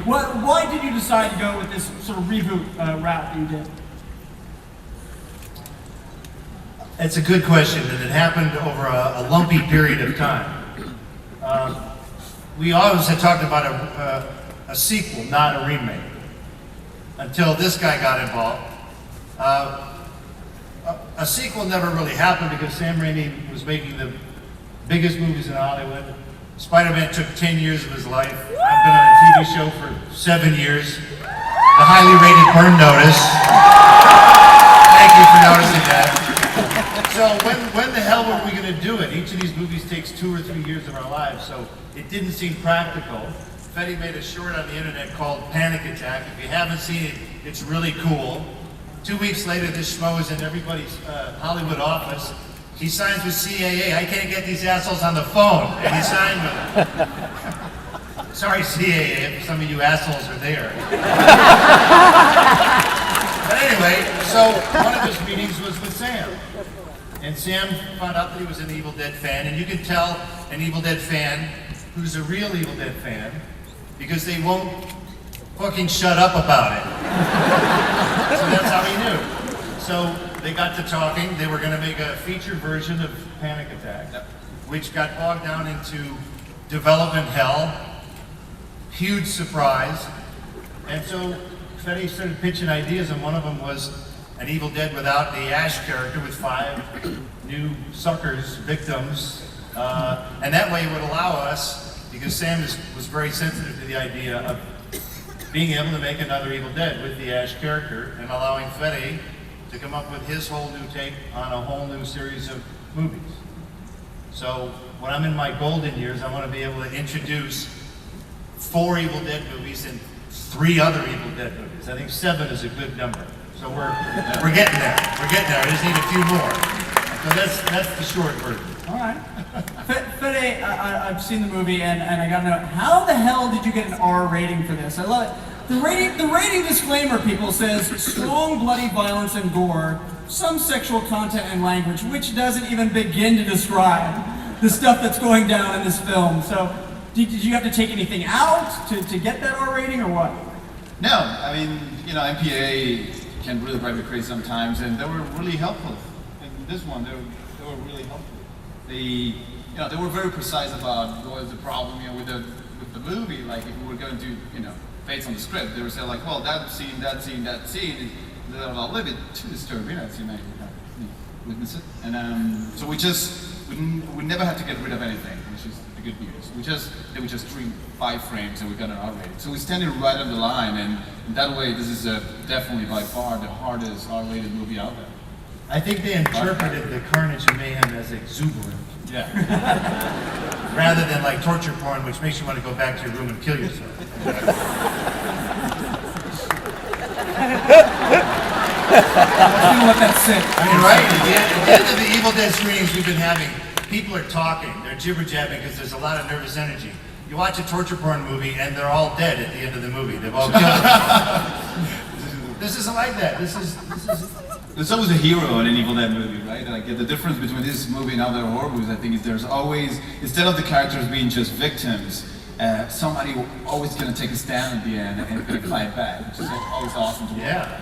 Why did you decide to go with this sort of reboot route that you did? It's a good question, and it happened over a lumpy period of time. We always had talked about a sequel, not a remake, until this guy got involved. A sequel never really happened because Sam Raimi was making the biggest movies in Hollywood. Spider-Man took 10 years of his life. I've been on a TV show for 7 years. The highly rated Burn Notice. Thank you for noticing that. So when the hell were we going to do it? Each of these movies takes 2 or 3 years of our lives, so it didn't seem practical. Fede made a short on the internet called Panic Attack. If you haven't seen it, it's really cool. 2 weeks later, this schmo is in everybody's Hollywood office. He signs with CAA. I can't get these assholes on the phone, and he signed with them. Sorry, CAA, if some of you assholes are there. But anyway, so one of his meetings was with Sam. And Sam found out that he was an Evil Dead fan, and you can tell an Evil Dead fan who's a real Evil Dead fan because they won't fucking shut up about it. So that's how he knew. So they got to talking. They were going to make a feature version of Panic Attack, which got bogged down into development hell. Huge surprise. And so Fede started pitching ideas, and one of them was an Evil Dead without the Ash character with 5 new suckers, victims. And that way it would allow us, because Sam was very sensitive to the idea of being able to make another Evil Dead with the Ash character and allowing Fede to come up with his whole new take on a whole new series of movies. So when I'm in my golden years, I want to be able to introduce 4 Evil Dead movies and 3 other Evil Dead movies. I think 7 is a good number. So we're getting there. We're getting there. I just need a few more. So that's the short version. All right. Fede, I've seen the movie, and I gotta know, how the hell did you get an R rating for this? I love it. The rating disclaimer, people, says strong bloody violence and gore, some sexual content and language, which doesn't even begin to describe the stuff that's going down in this film. So did you have to take anything out to get that R rating, or what? No, I mean, MPA can really drive me crazy sometimes, and they were really helpful. In this one, they were really helpful. They were very precise about what was the problem, with the movie. Like if we were going to, based on the script, they would say like, well, that scene, they were a little bit too disturbing. That scene, I witness it, and so we never had to get rid of anything, which is the good news. They would just stream 5 frames and we got an R rating. So we're standing right on the line, and that way, this is definitely by far the hardest R-rated movie out there. I think they interpreted the carnage and mayhem as exuberant. Yeah. Rather than like torture porn, which makes you want to go back to your room and kill yourself. Let's let that sit. I mean, right? At the end of the Evil Dead screenings we've been having, people are talking, they're jibber-jabbing because there's a lot of nervous energy. You watch a torture porn movie and they're all dead at the end of the movie. They've all killed. This isn't like that. This is. There's always a hero in an Evil Dead movie, right? Like the difference between this movie and other horror movies, I think, is there's always, instead of the characters being just victims, somebody always going to take a stand at the end and fight back, which is always awesome to watch. Yeah.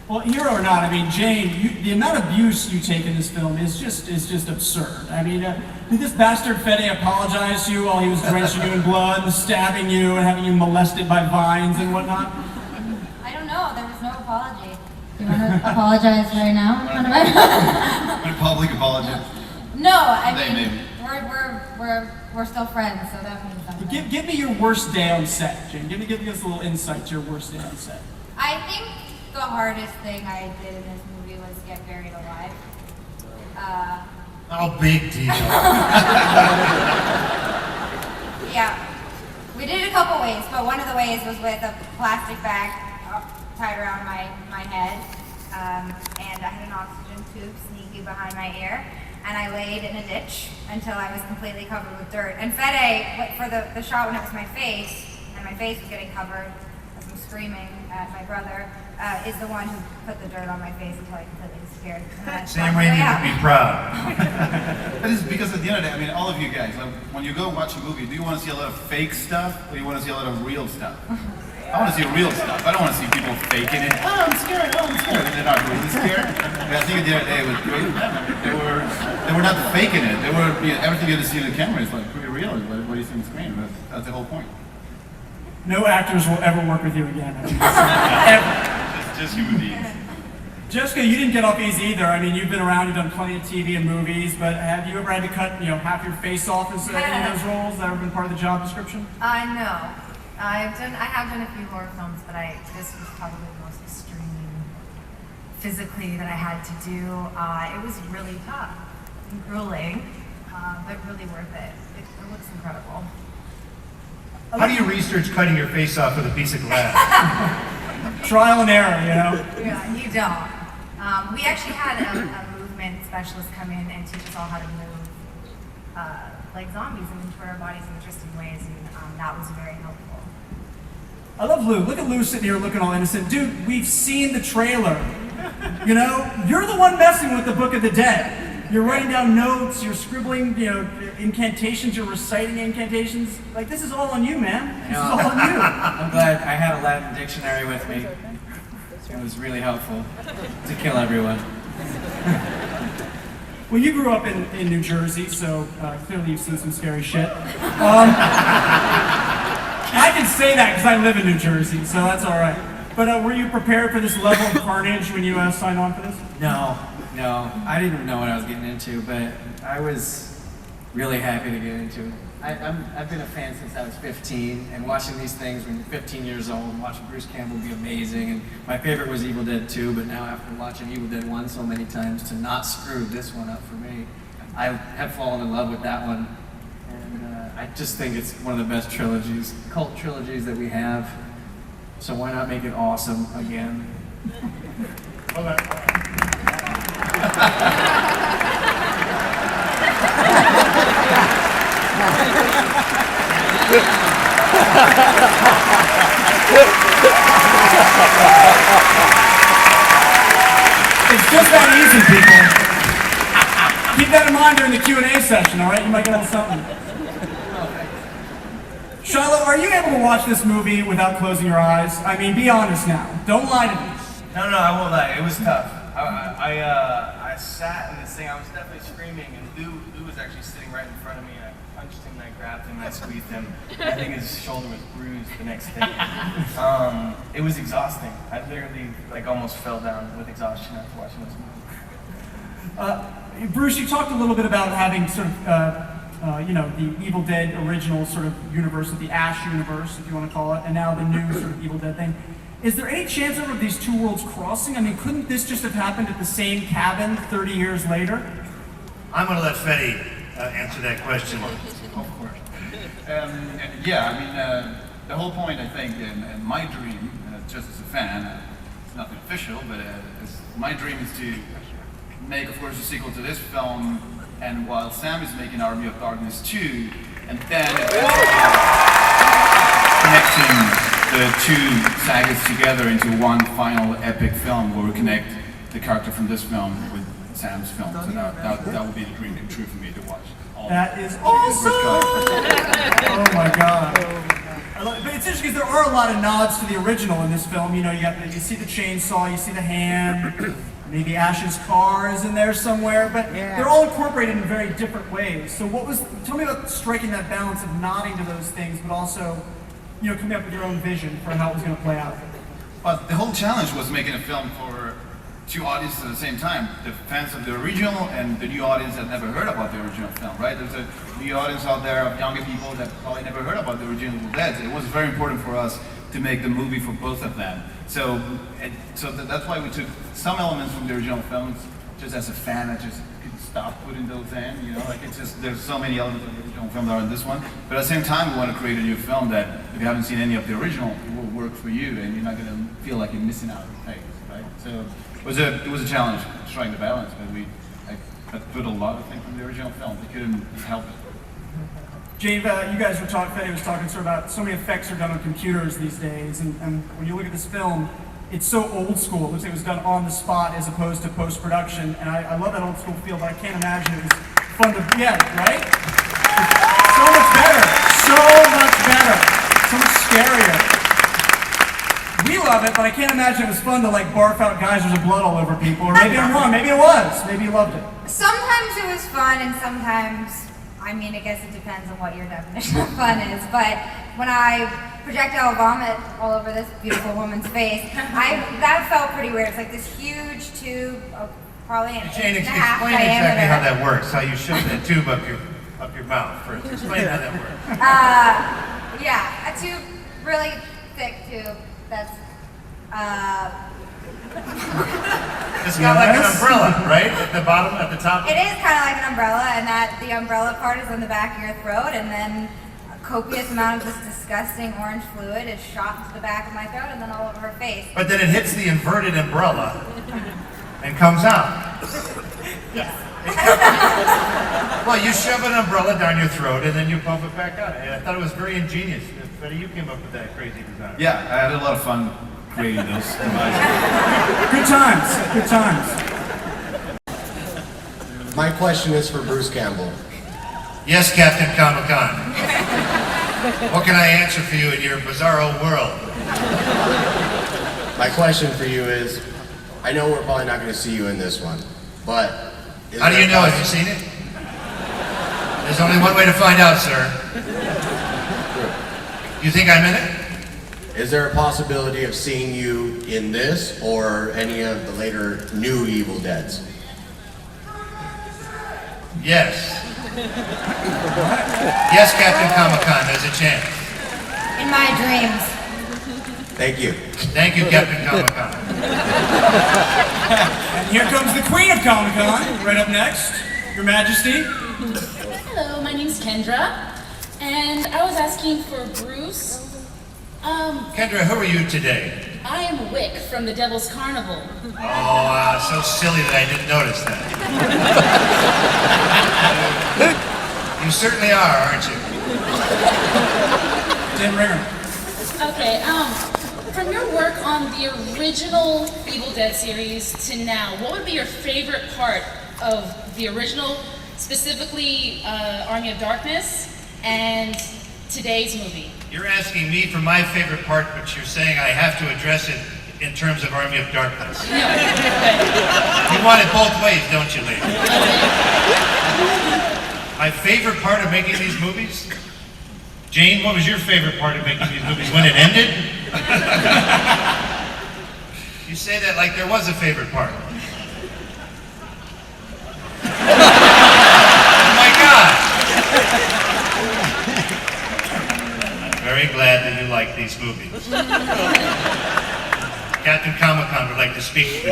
Well, hero or not, I mean, Jane, the amount of abuse you take in this film is just absurd. I mean, did this bastard Fede apologize to you while he was drenching you in blood, and stabbing you, and having you molested by vines and whatnot? I don't know. There was no apology. You want to apologize right now? A public apology. No, I mean, we're still friends, so that means something. Give me your worst day on set, Jane. Give us a little insight to your worst day on set. I think the hardest thing I did in this movie was get buried alive. Oh, big deal. Yeah, we did it a couple ways, but one of the ways was with a plastic bag tied around my head, and I had an oxygen tube sneaky behind my ear, and I laid in a ditch until I was completely covered with dirt. And Fede, for the shot when it was my face, and my face was getting covered, because I'm screaming at my brother, is the one who put the dirt on my face until I completely disappeared. Sam Raimi would be proud. That is because at the end of the day, I mean, all of you guys, like, when you go watch a movie, do you want to see a lot of fake stuff or do you want to see a lot of real stuff? I want to see real stuff. I don't want to see people faking it. Oh, I'm scared. Oh, I'm scared. And they're not really scared. But I think at the end of the day, it was great for them. They were not faking it. They were, everything you had to see on the camera is like pretty real. What do you see on the screen? That's the whole point. No actors will ever work with you again. I mean, ever. Just human beings. Jessica, you didn't get off easy either. I mean, you've been around, you've done plenty of TV and movies, but have you ever had to cut, half your face off as any of those roles that have ever been part of the job description? No. I have done a few horror films, but this was probably the most extreme physically that I had to do. It was really tough and grueling, but really worth it. It looks incredible. How do you research cutting your face off with a piece of glass? Trial and error, Yeah, you don't. We actually had a movement specialist come in and teach us all how to move like zombies and into our bodies in interesting ways, and that was very helpful. I love Lou. Look at Lou sitting here looking all innocent. Dude, we've seen the trailer. You're the one messing with the Book of the Dead. You're writing down notes, you're scribbling, incantations, you're reciting incantations. Like, this is all on you, man. This is all on you. I'm glad I had a Latin dictionary with me. It was really helpful to kill everyone. Well, you grew up in New Jersey, so clearly you've seen some scary shit. I can say that because I live in New Jersey, so that's all right. But were you prepared for this level of carnage when you signed on for this? No, I didn't even know what I was getting into, but I was really happy to get into it. I've been a fan since I was 15, and watching these things when you're 15 years old, and watching Bruce Campbell be amazing, and my favorite was Evil Dead 2, but now after watching Evil Dead 1 so many times, to not screw this one up for me, I have fallen in love with that one, and I just think it's one of the best trilogies, cult trilogies that we have, so why not make it awesome again? Hold on. It's just that easy, people. Keep that in mind during the Q&A session, all right? You might get a little something. Shiloh, are you able to watch this movie without closing your eyes? I mean, be honest now. Don't lie to me. No, I won't lie. It was tough. I sat in this thing. I was definitely screaming, and Lou was actually sitting right in front of me. I punched him, and I grabbed him, and I squeezed him. I think his shoulder was bruised the next day. It was exhausting. I literally almost fell down with exhaustion after watching this movie. Bruce, you talked a little bit about having sort of, the Evil Dead original sort of universe, the Ash universe, if you want to call it, and now the new sort of Evil Dead thing. Is there any chance of these two worlds crossing? I mean, couldn't this just have happened at the same cabin 30 years later? I'm going to let Fede answer that question. Of course. The whole point, I think, and my dream, just as a fan, it's nothing official, but my dream is to make, of course, a sequel to this film, and while Sam is making Army of Darkness 2, and then connecting the two sagas together into one final epic film where we connect the character from this film with Sam's film. So that would be the dream come true for me to watch. That is awesome! Oh my god. But it's interesting because there are a lot of nods to the original in this film. You see the chainsaw, you see the hand, maybe Ash's car is in there somewhere, but they're all incorporated in very different ways. So tell me about striking that balance of nodding to those things, but also, coming up with your own vision for how it was going to play out. Well, the whole challenge was making a film for two audiences at the same time. The fans of the original and the new audience that never heard about the original film, right? There's a new audience out there of younger people that probably never heard about the original Dead. It was very important for us to make the movie for both of them. So that's why we took some elements from the original film. Just as a fan, I just couldn't stop putting those in. There's so many elements of the original film that are in this one. But at the same time, we want to create a new film that, if you haven't seen any of the original, it will work for you, and you're not going to feel like you're missing out on things, right? So it was a challenge striking the balance, but I put a lot of things from the original film. We couldn't help it. Jane, you guys were talking, Fede was talking sort of about so many effects are done on computers these days, and when you look at this film, it's so old school. It looks like it was done on the spot as opposed to post-production, and I love that old school feel, but I can't imagine it was fun to, yeah, right? So much better, so much better, so much scarier. We love it, but I can't imagine it was fun to like barf out geysers of blood all over people, or maybe I'm wrong, maybe it was, maybe you loved it. Sometimes it was fun, and sometimes, I mean, I guess it depends on what your definition of fun is, but when I projectile vomit all over this beautiful woman's face, that felt pretty weird. It's like this huge tube of probably an Jane, inch and a half explain diameter. exactly how that works, how you shove that tube up your mouth first. Explain how that works. Yeah, a tube, really thick tube that's, It's got like an umbrella, right? At the bottom, at the top? it is kind of like an umbrella, and that the umbrella part is on the back of your throat, and then a copious amount of this disgusting orange fluid is shot to the back of my throat and then all over her face. But then it hits the inverted umbrella and comes out. Well, you shove an umbrella down your throat and then you pump it back out. And I thought it was very ingenious. Fede, you came up with that crazy design. Yeah, I had a lot of fun creating this. Good times, good times. My question is for Bruce Campbell. Yes, Captain Comic-Con. What can I answer for you in your bizarro world? My question for you is, I know we're probably not going to see you in this one, but... How do you know? Have you seen it? There's only one way to find out, sir. You think I'm in it? Is there a possibility of seeing you in this or any of the later new Evil Deads? Yes. Yes, Captain Comic-Con, there's a chance. In my dreams. Thank you. Thank you, Captain Comic-Con. And here comes the Queen of Comic-Con, right up next, Your Majesty. Hello, my name's Kendra, and I was asking for Bruce. Kendra, who are you today? I am Wick from the Devil's Carnival. Oh, so silly that I didn't notice that. You certainly are, aren't you? Tim Ringer. Okay, from your work on the original Evil Dead series to now, what would be your favorite part of the original, specifically Army of Darkness, and today's movie? You're asking me for my favorite part, but you're saying I have to address it in terms of Army of Darkness. No. You want it both ways, don't you, lady? My favorite part of making these movies? Jane, what was your favorite part of making these movies? When it ended? You say that like there was a favorite part. Oh my God! I'm very glad that you like these movies. Captain Comic-Con would like to speak with you.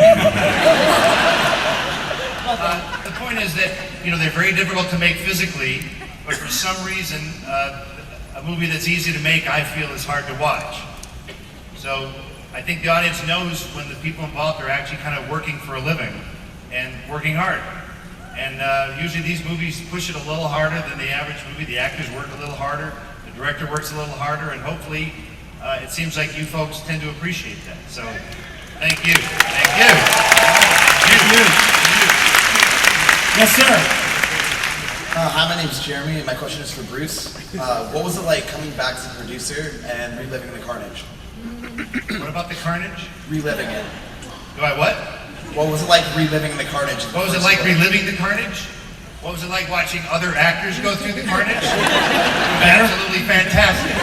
The point is that, you know, they're very difficult to make physically, but for some reason, a movie that's easy to make, I feel, is hard to watch. So I think the audience knows when the people involved are actually kind of working for a living and working hard. And usually these movies push it a little harder than the average movie. The actors work a little harder, the director works a little harder, and hopefully it seems like you folks tend to appreciate that. So thank you. Thank you. Thank you. Yes, sir. Hi, my name's Jeremy, and my question is for Bruce. What was it like coming back as a producer and reliving the carnage? What about the carnage? Reliving it. Do I what? What was it like reliving the carnage? What was it like reliving the carnage? What was it like watching other actors go through the carnage? Absolutely fantastic.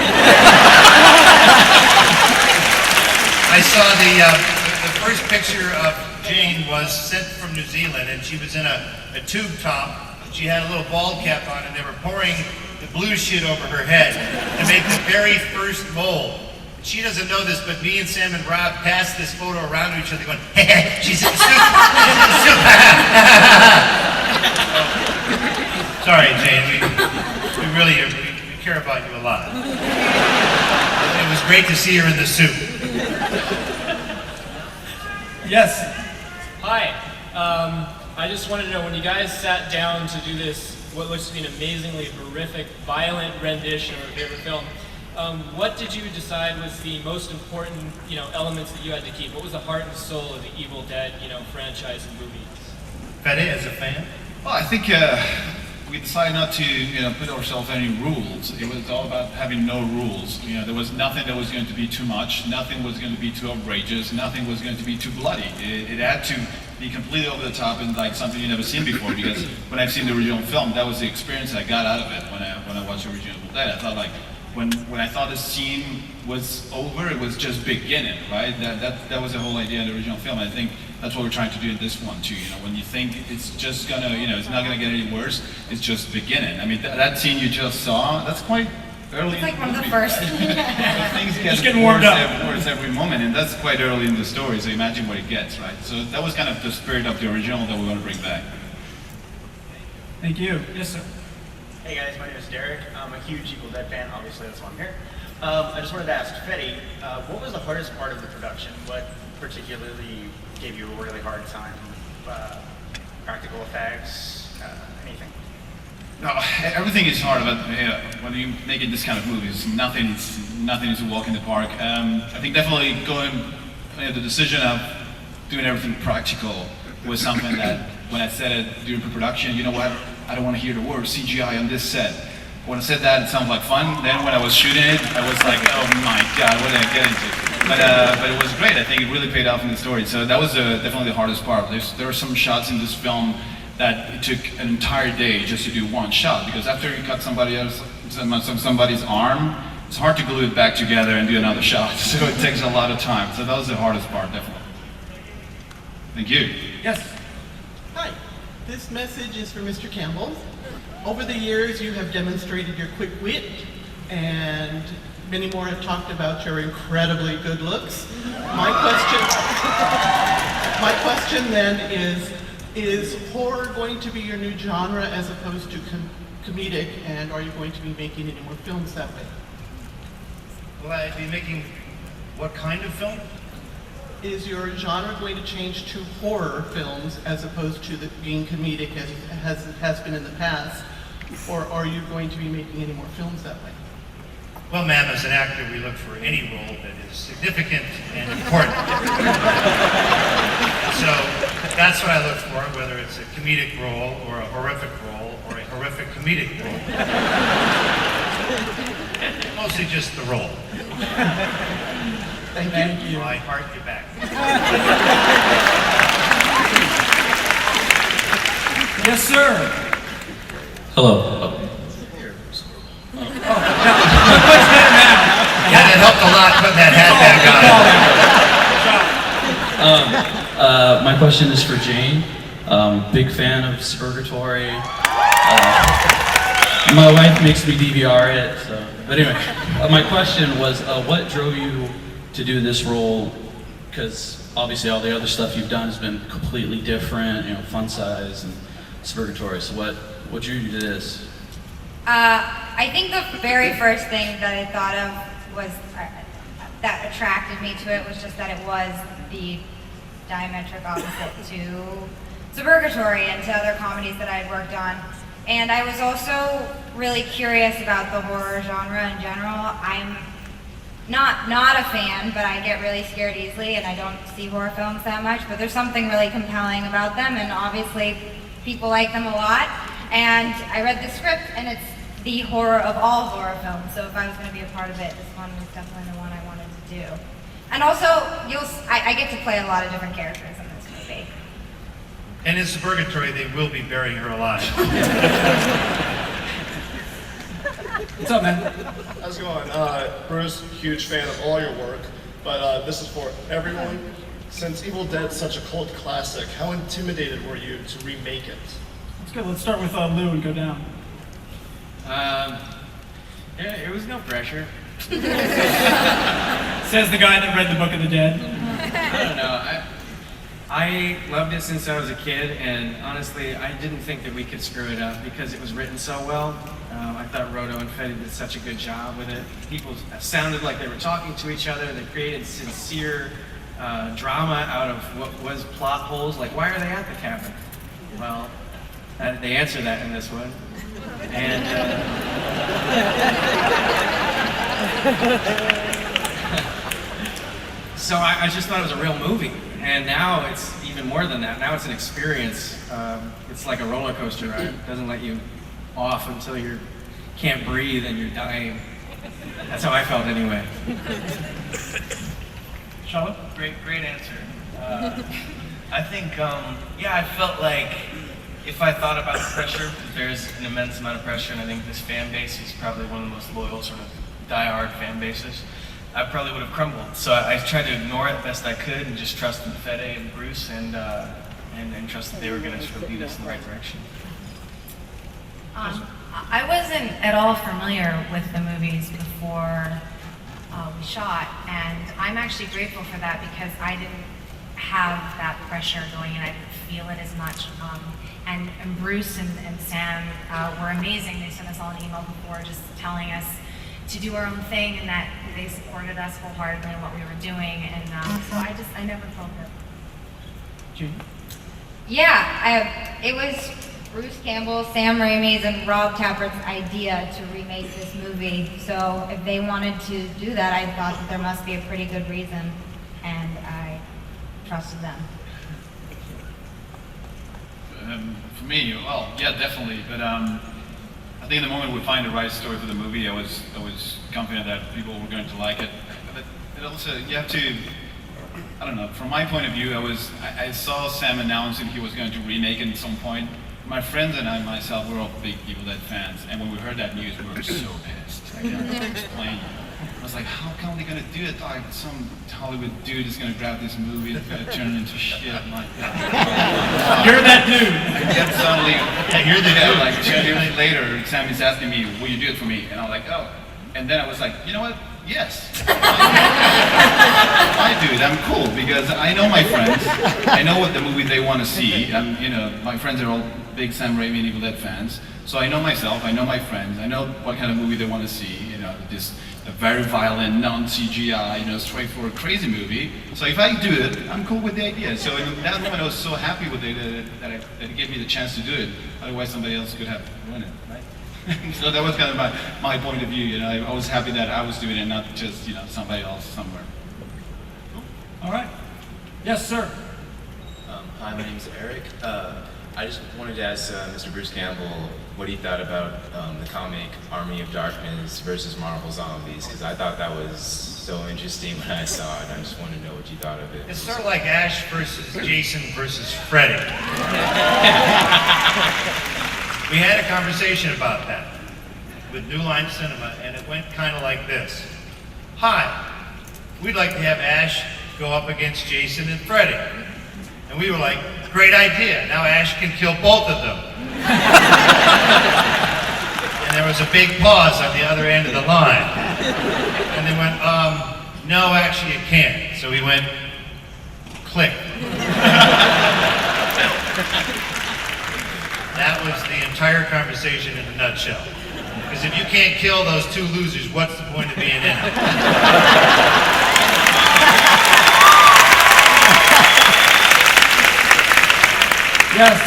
I saw the first picture of Jane was sent from New Zealand, and she was in a tube top. She had a little bald cap on, and they were pouring the blue shit over her head to make the very first mold. She doesn't know this, but me and Sam and Rob passed this photo around to each other going, hey, she's in the soup! She's in the soup! Sorry, Jane, we really we care about you a lot. It was great to see her in the soup. Yes. Hi. I just wanted to know, when you guys sat down to do this what looks to be an amazingly horrific, violent rendition of a favorite film. What did you decide was the most important, elements that you had to keep? What was the heart and soul of the Evil Dead, franchise and movie? Fede, as a fan? Well, I think we decided not to, put ourselves any rules. It was all about having no rules. There was nothing that was going to be too much. Nothing was going to be too outrageous. Nothing was going to be too bloody. It had to be completely over the top and like something you've never seen before. Because when I've seen the original film, that was the experience I got out of it when I watched the original Dead. I thought like when I thought the scene was over, it was just beginning, right? That was the whole idea in the original film. I think that's what we're trying to do in this one too. When you think it's just gonna, it's not gonna get any worse, it's just beginning. I mean, that scene you just saw, that's quite early. It's like in one the of the movie, first. right? Things get Just getting warmed up. worse every moment, and that's quite early in the story. So imagine what it gets, right? So that was kind of the spirit of the original that we want to bring back. Thank you. Yes, sir. Hey guys, my name is Derek. I'm a huge Evil Dead fan, obviously that's why I'm here. I just wanted to ask Fede, what was the hardest part of the production? What particularly gave you a really hard time? Practical effects, anything? No, everything is hard about when you're making this kind of movies. Nothing is a walk in the park. I think definitely the decision of doing everything practical was something that when I said it during pre-production, you know what? I don't want to hear the word CGI on this set. When I said that, it sounded like fun. Then when I was shooting it, I was like, oh my God, what did I get into? But it was great. I think it really paid off in the story. So that was definitely the hardest part. There were some shots in this film that it took an entire day just to do one shot, because after you cut somebody's arm, it's hard to glue it back together and do another shot. So it takes a lot of time. So that was the hardest part, definitely. Thank you. Yes. Hi, this message is for Mr. Campbell. Over the years, you have demonstrated your quick wit, and many more have talked about your incredibly good looks. My question then is horror going to be your new genre as opposed to comedic, and are you going to be making any more films that way? Will I be making what kind of film? Is your genre going to change to horror films as opposed to being comedic as it has been in the past? Or are you going to be making any more films that way? Well, ma'am, as an actor, we look for any role that is significant and important. So that's what I look for, whether it's a comedic role or a horrific role or a horrific comedic role. Mostly just the role. Thank you. My heart, get back. Yes, sir. Hello. Yeah, that helped a lot putting that hat back on. My question is for Jane. Big fan of Spurgatory. My wife makes me DVR it. So. But anyway, my question was, what drove you to do this role? Because obviously all the other stuff you've done has been completely different, Fun Size and Spurgatory. So what drew you to this? I think the very first thing that I thought of was that attracted me to it was just that it was the diametric opposite to Spurgatory and to other comedies that I had worked on. And I was also really curious about the horror genre in general. I'm not a fan, but I get really scared easily and I don't see horror films that much, but there's something really compelling about them, and obviously people like them a lot. And I read the script and it's the horror of all horror films, so if I was going to be a part of it, this one was definitely the one I wanted to do. And also, I get to play a lot of different characters in this movie. And in Spurgatory, they will be burying her alive. What's up, man? How's it going? Bruce, huge fan of all your work, but this is for everyone. Since Evil Dead's such a cult classic, how intimidated were you to remake it? Let's go. Let's start with Lou and go down. Yeah, it was no pressure. Says the guy that read the Book of the Dead. I don't know. I loved it since I was a kid, and honestly, I didn't think that we could screw it up because it was written so well. I thought Rodo and Fede did such a good job with it. People sounded like they were talking to each other. They created sincere drama out of what was plot holes. Like, why are they at the cabin? Well, they answer that in this one. And so I just thought it was a real movie. And now it's even more than that. Now it's an experience. It's like a roller coaster ride. It doesn't let you off until you can't breathe and you're dying. That's how I felt anyway. Shiloh? Great answer. I think, I felt like if I thought about the pressure, there's an immense amount of pressure, and I think this fan base is probably one of the most loyal, sort of die-hard fan bases. I probably would have crumbled. So I tried to ignore it best I could and just trust in Fede and Bruce and trust that they were going to sort of lead us in the right direction. I wasn't at all familiar with the movies before we shot, and I'm actually grateful for that because I didn't have that pressure going in. I didn't feel it as much. And Bruce and Sam were amazing. They sent us all an email before just telling us to do our own thing and that they supported us wholeheartedly in what we were doing. And so I never felt it. Yeah, it was Bruce Campbell, Sam Raimi's, and Rob Tapert's idea to remake this movie. So if they wanted to do that, I thought that there must be a pretty good reason, and I trusted them. For me, well, yeah, definitely. But I think the moment we find the right story for the movie, I was confident that people were going to like it. But it also, you have to, I don't know. From my point of view, I saw Sam announcing he was going to remake it at some point. My friends and I myself were all big Evil Dead fans, and when we heard that news, we were so pissed. I can't explain. I was like, how come they're gonna do it? Like some Hollywood dude is gonna grab this movie and gonna turn it into shit like that. You're that dude. And then suddenly, you're the dude. Like 2 years later, Sam is asking me, "Will you do it for me?" And I'm like, "Oh." And then I was like, you know what? Yes. I do it. I'm cool because I know my friends. I know what the movie they want to see. My friends are all big Sam Raimi and Evil Dead fans. So I know myself. I know my friends. I know what kind of movie they want to see. Just a very violent, non-CGI, straightforward, crazy movie. So if I do it, I'm cool with the idea. So in that moment, I was so happy with it that it gave me the chance to do it. Otherwise, somebody else could have run it, right? So that was kind of my point of view. I was happy that I was doing it, not just somebody else somewhere. All right. Yes, sir. Hi, my name is Eric. I just wanted to ask Mr. Bruce Campbell what he thought about the comic Army of Darkness versus Marvel Zombies, because I thought that was so interesting when I saw it. I just wanted to know what you thought of it. It's sort of like Ash versus Jason versus Freddy. We had a conversation about that with New Line Cinema, and it went kind of like this. Hi, we'd like to have Ash go up against Jason and Freddy. And we were like, great idea. Now Ash can kill both of them. And there was a big pause on the other end of the line. And they went, no, actually it can't. So we went, click. That was the entire conversation in a nutshell. Because if you can't kill those two losers, what's the point of being in it? Yes.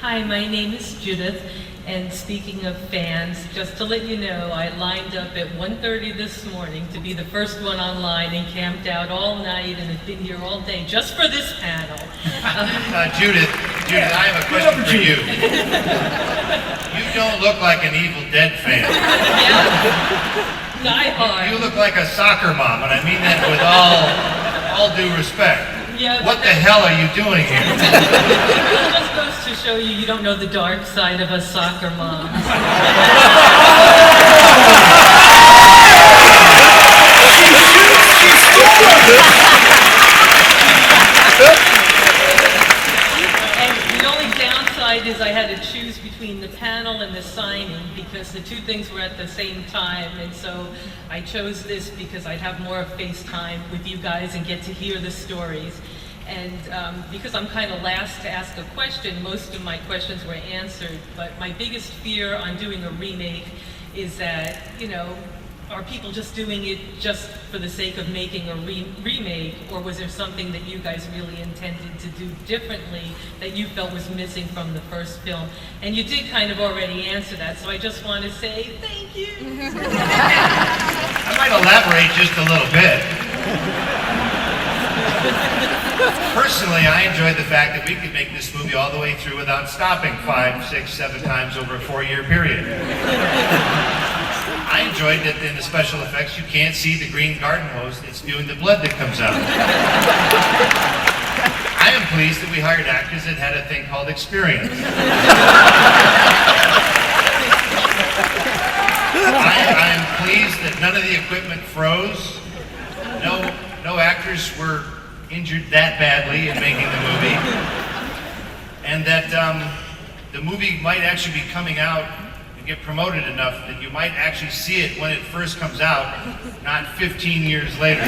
Hi, my name is Judith, and speaking of fans, just to let you know, I lined up at 1:30 this morning to be the first one online and camped out all night and have been here all day just for this panel. Judith, I have a question for you. You don't look like an Evil Dead fan. Yeah? Die hard. You look like a soccer mom, and I mean that with all due respect. Yeah, what the hell are you doing here? It just goes to show you, you don't know the dark side of us soccer moms. And the only downside is I had to choose between the panel and the signing because the two things were at the same time, and so I chose this because I'd have more face time with you guys and get to hear the stories. And because I'm kind of last to ask a question, most of my questions were answered, but my biggest fear on doing a remake is that, are people just doing it just for the sake of making a remake, or was there something that you guys really intended to do differently that you felt was missing from the first film? And you did kind of already answer that, so I just want to say thank you. I might elaborate just a little bit. Personally, I enjoyed the fact that we could make this movie all the way through without stopping 5, 6, 7 times over a 4-year period. I enjoyed that in the special effects you can't see the green garden hose that's spewing the blood that comes out. I am pleased that we hired actors that had a thing called experience. I am pleased that none of the equipment froze. No actors were injured that badly in making the movie. And that the movie might actually be coming out and get promoted enough that you might actually see it when it first comes out, not 15 years later.